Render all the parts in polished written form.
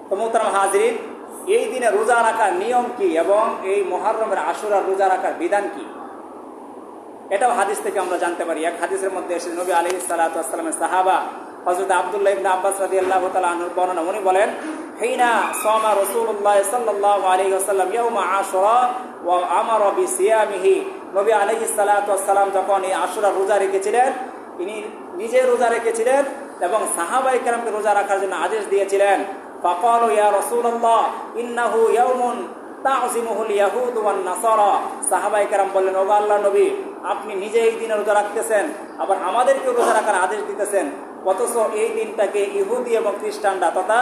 তো মোহতারাম হাজরিন, এই দিনে রোজা রাখার নিয়ম কি এবং এই মুহররমের আশুরার রোজা রাখার বিধান কি, এটাও হাদিস থেকে আমরা জানতে পারি। এক হাদিসের মধ্যে এসেছে নবী আলাইহিস সালাতু ওয়াস সালামের সাহাবা হযরত আব্দুল্লাহ ইবনে আব্বাস রাদিয়াল্লাহু তাআলা আনহুর বর্ণনা, উনি বলেন, হিনা সামা রাসূলুল্লাহ সাল্লাল্লাহু আলাইহি ওয়াসাল্লাম ইয়াউমা আশুরা ওয়া আমারা বিসিয়ামিহি। নবী আলাইহিস সালাতু ওয়াস সালাম যখন এই আশুরা রোজা রেখেছিলেন, তিনি নিজে রোজা রেখেছিলেন এবং সাহাবায়ে কেরামকে রোজা রাখার জন্য আদেশ দিয়েছিলেন। ফাকালু ইয়া রাসূলুল্লাহ ইন্নাহু ইয়াউমুন তা'জিমুহুল ইয়াহুদ ওয়ান নাসারা। সাহাবায়ে কেরাম বললেন, ওগো আল্লাহর নবী, আপনি নিজে এই দিনে রোজা রাখতেছেন, আবার আমাদেরকে রোজা রাখার আদেশ দিতেছেন, অথচ এই দিনটাকে ইহুদি এবং খ্রিস্টানরা তথা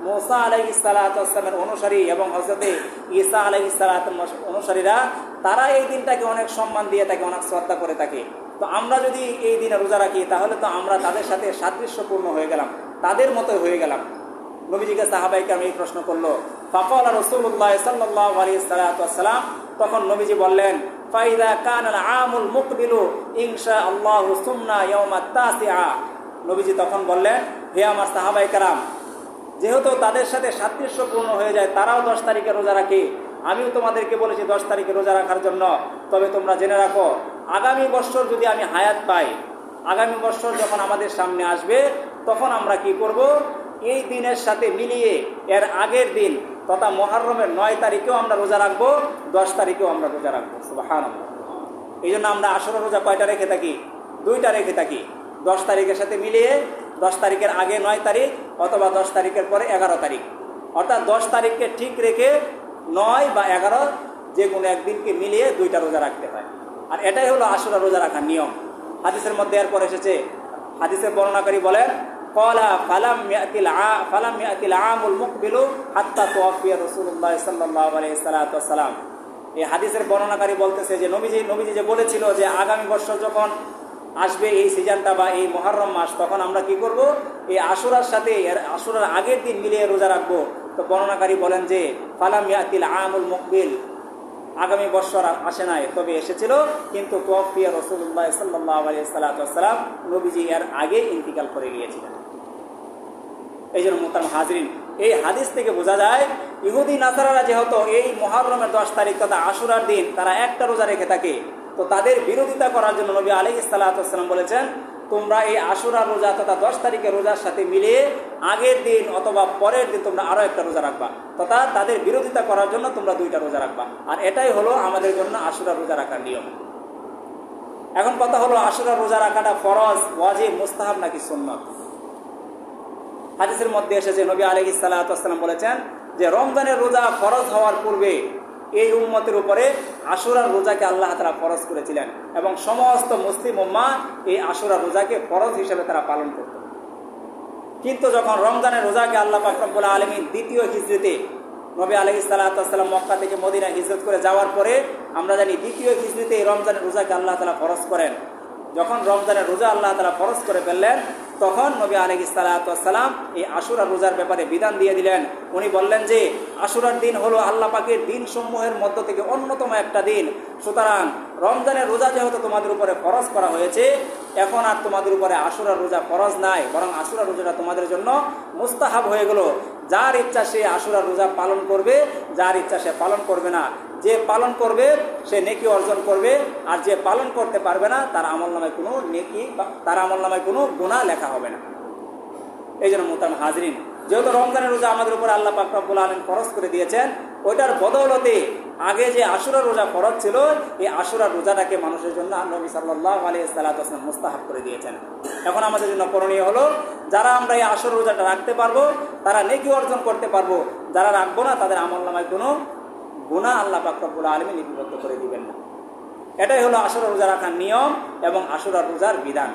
মুসা আলাইহিস সালাতু ওয়াস সালামের অনুসারী এবং হযরত ঈসা আলাইহিস সালাতুর অনুসারীরা তারা এই দিনটাকে অনেক সম্মান দিয়ে থাকে, অনেক শ্রদ্ধা করে থাকে। তো আমরা যদি এই দিনে রোজা রাখি তাহলে তো আমরা তাদের সাথে সাদৃশ্যপূর্ণ হয়ে গেলাম, তাদের মতো হয়ে গেলাম। নবীজিকে সাহাবায়ে কেরাম এই প্রশ্ন করলো। ফাকালা রাসূলুল্লাহ সাল্লাল্লাহু আলাইহি ওয়াস সালাম, তখন নবীজি বললেন, ফাইদা কানাল আমুল মুকবিলু ইনশাআল্লাহু সুমনা ইয়াউমাত তাসিআ। নবীজি তখন বললেন, হে আমার সাহাবায়ে কেরাম, যেহেতু তাদের সাথে সাদৃশ্যপূর্ণ হয়ে যায়, তারাও 10 তারিখে রোজা রাখে, আমিও তোমাদেরকে বলেছি 10 তারিখে রোজা রাখার জন্য। তবে তোমরা জেনে রাখো, আগামী বছর যদি আমি হায়াত পাই, আগামী বছর যখন আমাদের সামনে আসবে, তখন আমরা কি করব, এই দিনের সাথে মিলিয়ে এর আগের দিন তথা মুহররমের 9 তারিখেও আমরা রোজা রাখবো, 10 তারিখেও আমরা রোজা রাখবো। সুবহানাল্লাহ। এই জন্য আমরা আশুরা রোজা কয়টা রেখে থাকি? 2টা রেখে থাকি। 10 তারিখের সাথে মিলিয়ে 10 তারিখের আগে 9 তারিখ অথবা 10 তারিখের পরে 11 তারিখ, অর্থাৎ 10 তারিখকে ঠিক রেখে 9 বা 11 যে কোনো একদিনকে মিলিয়ে 2টা রোজা রাখতে হয়। আর এটাই হলো আশুরা রোজা রাখার নিয়ম। হাদিসের মধ্যে এরপর এসেছে, হাদিসের বর্ণনাকারী বলেন, ক্বালা ফালাম ইয়াতিল আমুল মুকবিলু হাত্তা তুওয়াফিয়া রাসূলুল্লাহ সাল্লাল্লাহু আলাইহি ওয়াস সালাম। এই হাদিসের বর্ণনাকারী বলতেছে যে নবীজি যে বলেছিল যে আগামী বছর যখন আসবে এই সিজনটা বা এই মুহররম মাস, তখন আমরা কি করব, এই আশুরার সাথে আশুরার আগের দিন মিলিয়ে রোজা রাখবো। তো বর্ণনাকারী বলেন যে ফালাম ইয়াতিল আমুল মুকবিল, আগামী বছর আসে নাই, তবে এসেছিল, কিন্তু তুওয়াফিয়া রাসূলুল্লাহ সাল্লাল্লাহু আলাইহি ওয়াস সালাম, নবীজি এর আগে ইন্তিকাল করে গিয়েছিলেন। এই জন্য মুহতারাম হাজরিন, এই হাদিস থেকে বোঝা যায় ইহুদি নাসারারা যেহেতু এই মুহররমের 10 তারিখ তথা আশুরার দিন তারা একটা রোজা রেখে থাকে, তো তাদের বিরোধিতা করার জন্য নবী আলাইহিস সালাতু ওয়াস সালাম বলেছেন, তোমরা এই আশুরা রোজা তথা 10 তারিখের রোজার সাথে মিলিয়ে আগের দিন অথবা পরের দিন তোমরা আরো একটা রোজা রাখবা, তথা তাদের বিরোধিতা করার জন্য তোমরা 2টা রোজা রাখবা। আর এটাই হলো আমাদের জন্য আশুরা রোজা রাখার নিয়ম। এখন কথা হলো, আশুরা রোজা রাখাটা ফরজ, ওয়াজিব, মুস্তাহাব নাকি সুন্নাত? হাদিসের মধ্যে এসেছে নবী আলাইহিস সালাতু ওয়াস সালাম বলেছেন যে রমজানের রোজা ফরজ হওয়ার পূর্বে এই উম্মতের উপরে আশুরার রোজাকে আল্লাহ তাআলা ফরজ করেছিলেন এবং সমস্ত মুসলিম উম্মাহ এই আশুরার রোজাকে ফরজ হিসেবে তারা পালন করত। কিন্তু যখন রমজানের রোজাকে আল্লাহ পাক রব্বুল আলামিন দ্বিতীয় হিজরতে নবী আলাইহিস সালাতু ওয়াস সালাম মক্কা থেকে মদিনা হিজরত করে যাওয়ার পরে, আমরা জানি দ্বিতীয় হিজরতে এই রমজানের রোজাকে আল্লাহ তাআলা ফরজ করেন। যখন রমজানের রোজা আল্লাহ তাআলা ফরজ করে ফেললেন, তখন নবী আলাইহিস সালাতু ওয়াস সালাম এই আশুরা রোজার ব্যাপারে বিধান দিয়ে দিলেন। উনি বললেন যে আশুরার দিন হলো আল্লাহ পাকের দিন সমূহের মধ্য থেকে অন্যতম একটা দিন, সুতরাং রমজানের রোজা যেহেতু তোমাদের উপরে ফরজ করা হয়েছে, এখন আর তোমাদের উপরে আশুরার রোজা ফরজ নাই, বরং আশুরার রোজাটা তোমাদের জন্য মুস্তাহাব হয়ে গেল। যার ইচ্ছা সে আশুরার রোজা পালন করবে, যার ইচ্ছা সে পালন করবে না। যে পালন করবে সে নেকি অর্জন করবে, আর যে পালন করতে পারবে না তার আমলনামায় কোনো নেকি, তার আমলনামায় কোনো গুনাহ লেখা হবে না। এই জন্য মুহতারাম হাজরিন, যেহেতু রমজানের রোজা আমাদের উপর আল্লাহ পাক রব্বুল আলামিন ফরজ করে দিয়েছেন, ওইটার বদৌলতে আগে যে আশুরা রোজা ফরজ ছিল, এই আশুরা রোজাটাকে মানুষের জন্য নবী সাল্লাল্লাহু আলাইহি ওয়াসাল্লাম মুস্তাহাব করে দিয়েছেন। এখন আমাদের জন্য করণীয় হলো, যারা আমরা এই আশুরা রোজাটা রাখতে পারবো তারা নেকি অর্জন করতে পারবো, যারা রাখবো না তাদের আমলনামায় কোনো গুনাহ আল্লাহ পাক রব্বুল আলামিন লিপিবদ্ধ করে দিবেন না। এটাই হলো আশুরা রোজা রাখার নিয়ম এবং আশুরা রোজার বিধান।